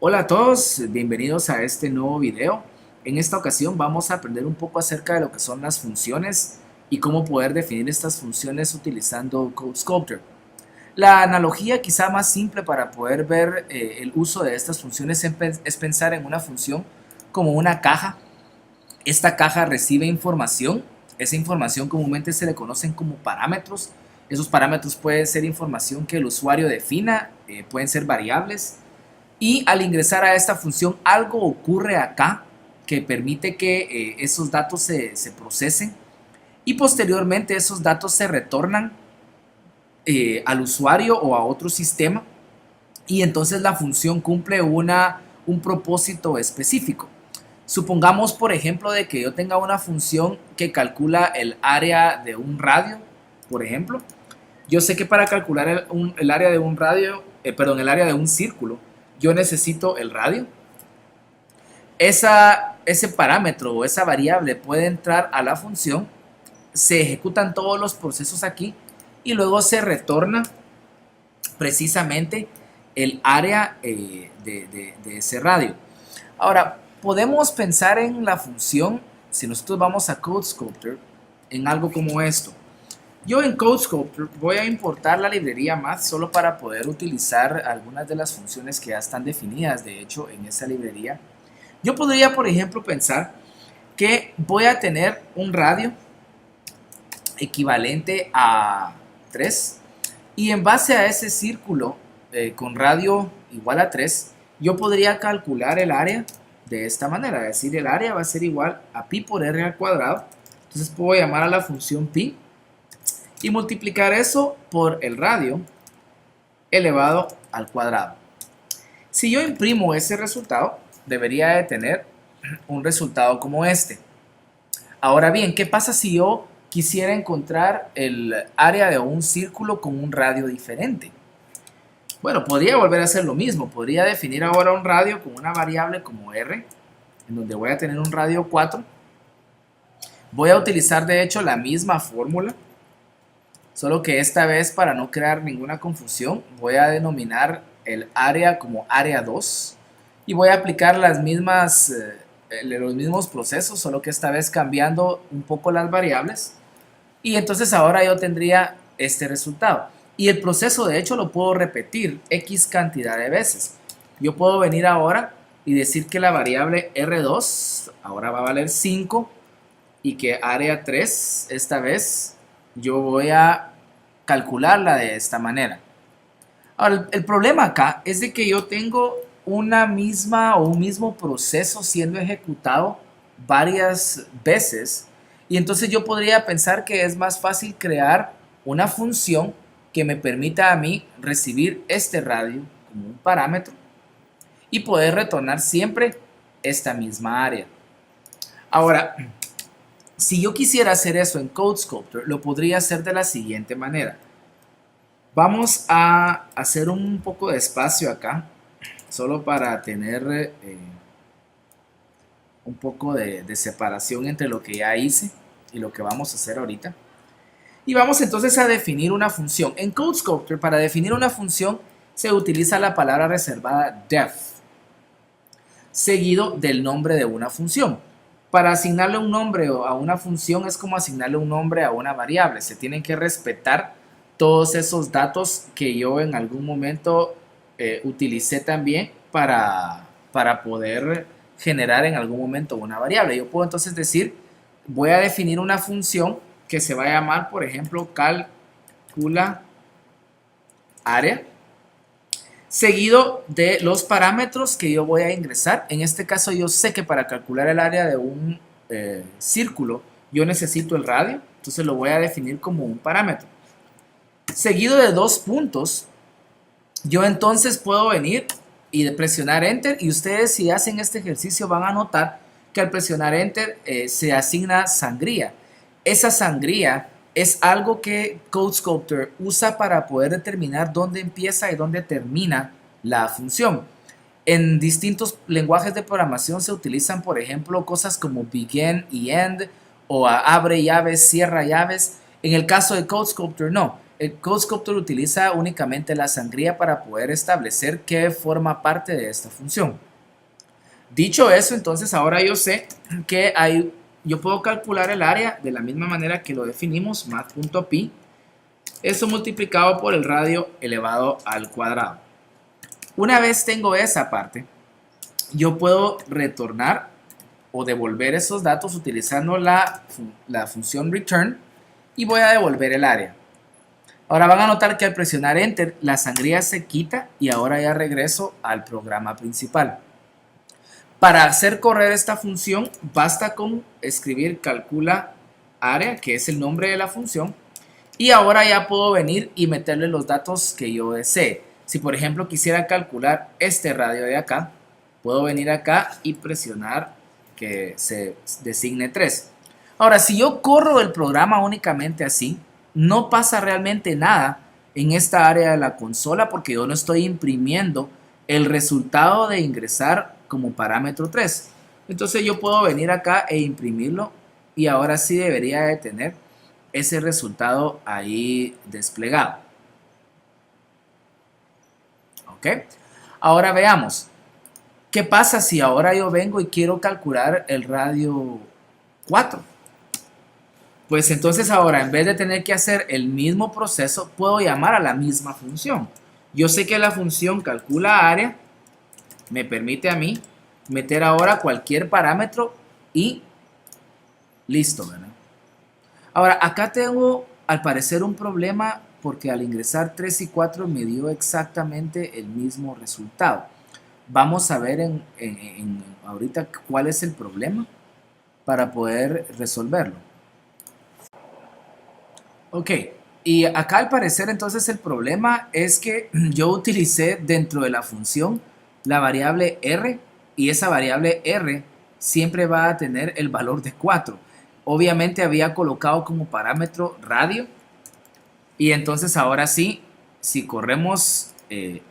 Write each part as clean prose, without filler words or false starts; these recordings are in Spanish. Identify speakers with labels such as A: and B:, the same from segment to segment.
A: Hola a todos, bienvenidos a este nuevo video. En esta ocasión vamos a aprender un poco acerca de lo que son las funciones y cómo poder definir estas funciones utilizando CodeSculptor. La analogía quizá más simple para poder ver el uso de estas funciones es pensar en una función como una caja. Esta caja recibe información, esa información comúnmente se le conocen como parámetros. Esos parámetros pueden ser información que el usuario defina, pueden ser variables. Y al ingresar a esta función, algo ocurre acá que permite que esos datos se procesen y posteriormente esos datos se retornan al usuario o a otro sistema y entonces la función cumple un propósito específico. Supongamos, por ejemplo, de que yo tenga una función que calcula el área de un radio, por ejemplo. Yo sé que para calcular el área de un radio, el área de un círculo, yo necesito el radio. Ese parámetro o esa variable puede entrar a la función, se ejecutan todos los procesos aquí y luego se retorna precisamente el área de ese radio. Ahora, podemos pensar en la función, si nosotros vamos a CodeSculptor, en algo como esto. Yo en CodeSculptor voy a importar la librería Math solo para poder utilizar algunas de las funciones que ya están definidas, de hecho, en esa librería. Yo podría, por ejemplo, pensar que voy a tener un radio equivalente a 3 y en base a ese círculo con radio igual a 3, yo podría calcular el área de esta manera, es decir, el área va a ser igual a pi por r al cuadrado. Entonces puedo llamar a la función pi y multiplicar eso por el radio elevado al cuadrado. Si yo imprimo ese resultado, debería de tener un resultado como este. Ahora bien, ¿qué pasa si yo quisiera encontrar el área de un círculo con un radio diferente? Bueno, podría volver a hacer lo mismo. Podría definir ahora un radio con una variable como r, en donde voy a tener un radio 4. Voy a utilizar de hecho la misma fórmula, solo que esta vez, para no crear ninguna confusión, voy a denominar el área como área 2 y voy a aplicar los mismos procesos, solo que esta vez cambiando un poco las variables. Y entonces ahora yo tendría este resultado. Y el proceso de hecho lo puedo repetir X cantidad de veces. Yo puedo venir ahora y decir que la variable R2 ahora va a valer 5 y que área 3 esta vez yo voy a calcularla de esta manera. Ahora, el problema acá es de que yo tengo una misma o un mismo proceso siendo ejecutado varias veces y entonces yo podría pensar que es más fácil crear una función que me permita a mí recibir este radio como un parámetro y poder retornar siempre esta misma área. Ahora, si yo quisiera hacer eso en CodeSculptor, lo podría hacer de la siguiente manera. Vamos a hacer un poco de espacio acá, solo para tener un poco de separación entre lo que ya hice y lo que vamos a hacer ahorita. Y vamos entonces a definir una función. En CodeSculptor, para definir una función, se utiliza la palabra reservada def, seguido del nombre de una función. Para asignarle un nombre a una función es como asignarle un nombre a una variable. Se tienen que respetar todos esos datos que yo en algún momento utilicé también para poder generar en algún momento una variable. Yo puedo entonces decir, voy a definir una función que se va a llamar, por ejemplo, calcula área, seguido de los parámetros que yo voy a ingresar. En este caso yo sé que para calcular el área de un círculo yo necesito el radio, entonces lo voy a definir como un parámetro. Seguido de 2 puntos, yo entonces puedo venir y presionar Enter y ustedes si hacen este ejercicio van a notar que al presionar Enter se asigna sangría. Esa sangría es algo que CodeSculptor usa para poder determinar dónde empieza y dónde termina la función. En distintos lenguajes de programación se utilizan, por ejemplo, cosas como begin y end o abre llaves, cierra llaves. En el caso de CodeSculptor no. el CodeSculptor utiliza únicamente la sangría para poder establecer qué forma parte de esta función. Dicho eso, entonces ahora yo sé que yo puedo calcular el área de la misma manera que lo definimos, math.pi, eso multiplicado por el radio elevado al cuadrado. Una vez tengo esa parte, yo puedo retornar o devolver esos datos utilizando la función return y voy a devolver el área. Ahora van a notar que al presionar enter la sangría se quita y ahora ya regreso al programa principal. Para hacer correr esta función basta con escribir calcula área, que es el nombre de la función, y ahora ya puedo venir y meterle los datos que yo desee. Si por ejemplo quisiera calcular este radio de acá, puedo venir acá y presionar que se designe 3. Ahora, si yo corro el programa únicamente así, no pasa realmente nada en esta área de la consola porque yo no estoy imprimiendo el resultado de ingresar como parámetro 3. Entonces yo puedo venir acá e imprimirlo y ahora sí debería de tener ese resultado ahí desplegado. ¿Ok? Ahora veamos. ¿Qué pasa si ahora yo vengo y quiero calcular el radio 4? Pues entonces ahora, en vez de tener que hacer el mismo proceso, puedo llamar a la misma función. Yo sé que la función calcula área, me permite a mí meter ahora cualquier parámetro y listo, ¿verdad? Ahora, acá tengo al parecer un problema porque al ingresar 3 y 4 me dio exactamente el mismo resultado. Vamos a ver ahorita cuál es el problema para poder resolverlo. Ok, y acá al parecer entonces el problema es que yo utilicé dentro de la función la variable R y esa variable R siempre va a tener el valor de 4. Obviamente había colocado como parámetro radio y entonces ahora sí, si corremos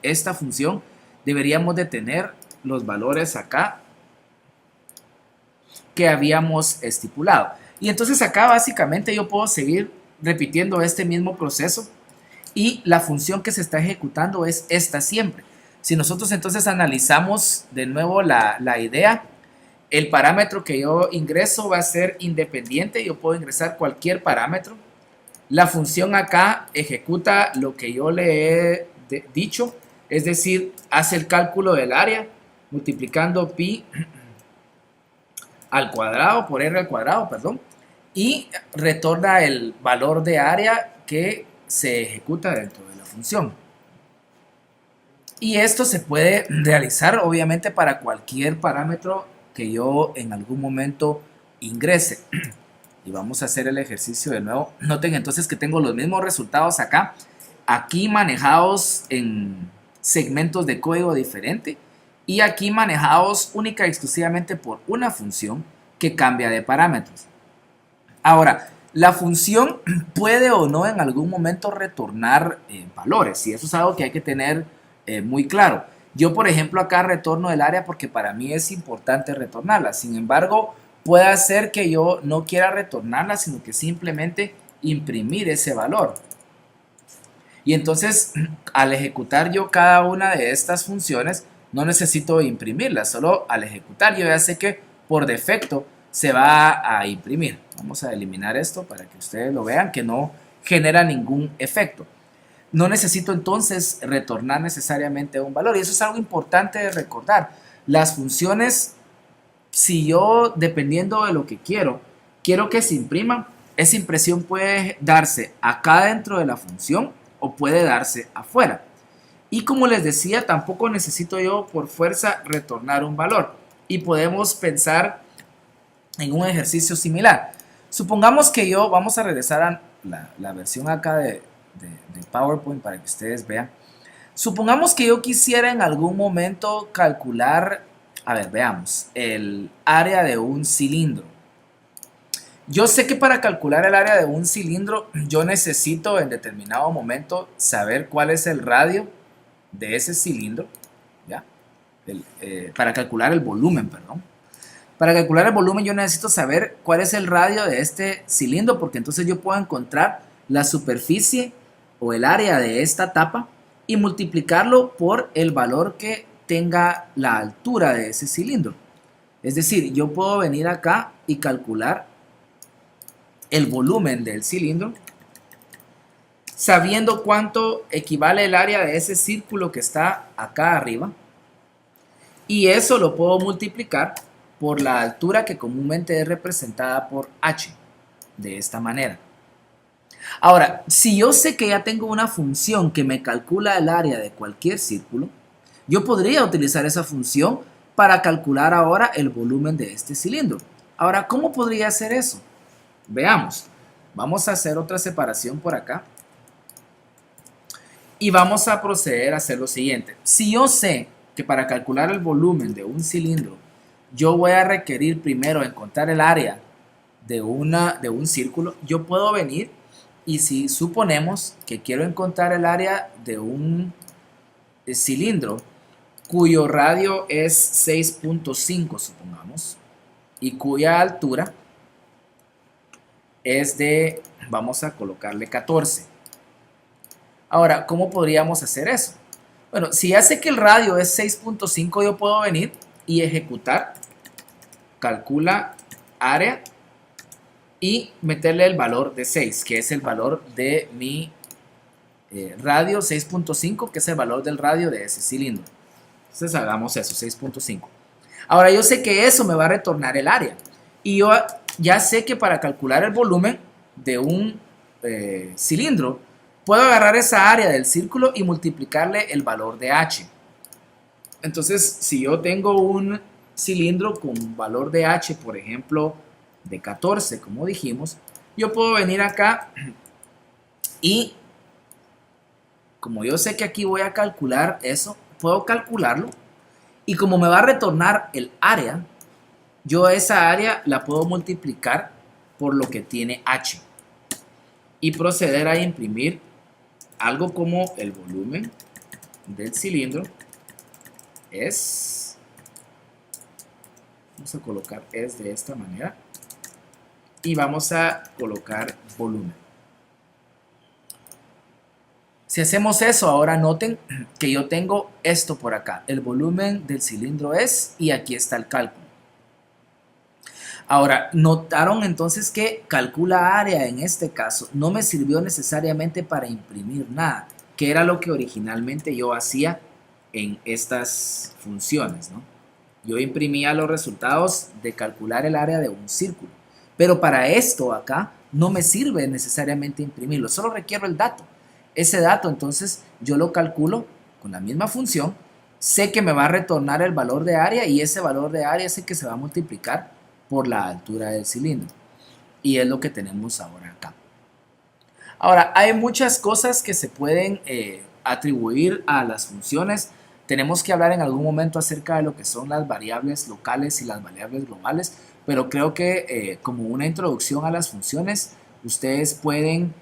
A: esta función, deberíamos de tener los valores acá que habíamos estipulado. Y entonces acá básicamente yo puedo seguir repitiendo este mismo proceso y la función que se está ejecutando es esta siempre. Si nosotros entonces analizamos de nuevo la idea, el parámetro que yo ingreso va a ser independiente, yo puedo ingresar cualquier parámetro. La función acá ejecuta lo que yo le he dicho, es decir, hace el cálculo del área multiplicando pi al cuadrado por r al cuadrado, perdón, y retorna el valor de área que se ejecuta dentro de la función. Y esto se puede realizar obviamente para cualquier parámetro que yo en algún momento ingrese. Y vamos a hacer el ejercicio de nuevo. Noten entonces que tengo los mismos resultados acá, aquí manejados en segmentos de código diferente y aquí manejados única y exclusivamente por una función que cambia de parámetros. Ahora, la función puede o no en algún momento retornar valores y eso es algo que hay que tener muy claro. Yo, por ejemplo, acá retorno el área porque para mí es importante retornarla. Sin embargo, puede ser que yo no quiera retornarla, sino que simplemente imprimir ese valor. Y entonces, al ejecutar yo cada una de estas funciones, no necesito imprimirla, solo al ejecutar yo ya sé que por defecto se va a imprimir. Vamos a eliminar esto para que ustedes lo vean, que no genera ningún efecto. No necesito entonces retornar necesariamente un valor y eso es algo importante de recordar. Las funciones, si yo dependiendo de lo que quiero que se imprima, esa impresión puede darse acá dentro de la función o puede darse afuera. Y como les decía, tampoco necesito yo por fuerza retornar un valor. Y podemos pensar en un ejercicio similar. Supongamos que vamos a regresar a la versión acá de PowerPoint para que ustedes vean. Supongamos que yo quisiera en algún momento calcular, a ver, veamos, el área de un cilindro. Yo sé que para calcular el área de un cilindro, yo necesito en determinado momento saber cuál es el radio de ese cilindro, ¿ya? Para calcular el volumen, perdón. Para calcular el volumen yo necesito saber cuál es el radio de este cilindro, porque entonces yo puedo encontrar la superficie o el área de esta tapa y multiplicarlo por el valor que tenga la altura de ese cilindro. Es decir, yo puedo venir acá y calcular el volumen del cilindro sabiendo cuánto equivale el área de ese círculo que está acá arriba, y eso lo puedo multiplicar por la altura que comúnmente es representada por h, de esta manera. Ahora, si yo sé que ya tengo una función que me calcula el área de cualquier círculo, yo podría utilizar esa función para calcular ahora el volumen de este cilindro. Ahora, ¿cómo podría hacer eso? Veamos. Vamos a hacer otra separación por acá. Y vamos a proceder a hacer lo siguiente. Si yo sé que para calcular el volumen de un cilindro, yo voy a requerir primero encontrar el área de un círculo, yo puedo venir y si suponemos que quiero encontrar el área de un cilindro cuyo radio es 6.5, supongamos, y cuya altura es de, vamos a colocarle 14. Ahora, ¿cómo podríamos hacer eso? Bueno, si ya sé que el radio es 6.5, yo puedo venir y ejecutar, calcula área y meterle el valor de 6, que es el valor de mi radio 6.5, que es el valor del radio de ese cilindro. Entonces hagamos eso, 6.5. Ahora yo sé que eso me va a retornar el área. Y yo ya sé que para calcular el volumen de un cilindro, puedo agarrar esa área del círculo y multiplicarle el valor de h. Entonces, si yo tengo un cilindro con valor de h, por ejemplo, de 14, como dijimos, yo puedo venir acá y, como yo sé que aquí voy a calcular eso, puedo calcularlo. Y como me va a retornar el área, yo esa área la puedo multiplicar por lo que tiene h. Y proceder a imprimir algo como el volumen del cilindro es, vamos a colocar es de esta manera, y vamos a colocar volumen. Si hacemos eso, ahora noten que yo tengo esto por acá, el volumen del cilindro es, y aquí está el cálculo. Ahora, notaron entonces que calcula área en este caso no me sirvió necesariamente para imprimir nada, que era lo que originalmente yo hacía en estas funciones, ¿no? Yo imprimía los resultados de calcular el área de un círculo, pero para esto acá no me sirve necesariamente imprimirlo, solo requiero el dato. Ese dato entonces yo lo calculo con la misma función, sé que me va a retornar el valor de área y ese valor de área es el que se va a multiplicar por la altura del cilindro, y es lo que tenemos ahora acá. Ahora, hay muchas cosas que se pueden atribuir a las funciones. Tenemos que hablar en algún momento acerca de lo que son las variables locales y las variables globales, pero creo que como una introducción a las funciones, ustedes pueden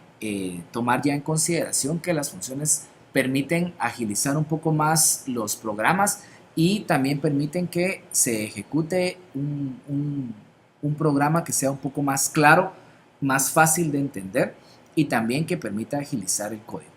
A: tomar ya en consideración que las funciones permiten agilizar un poco más los programas y también permiten que se ejecute un programa que sea un poco más claro, más fácil de entender y también que permita agilizar el código.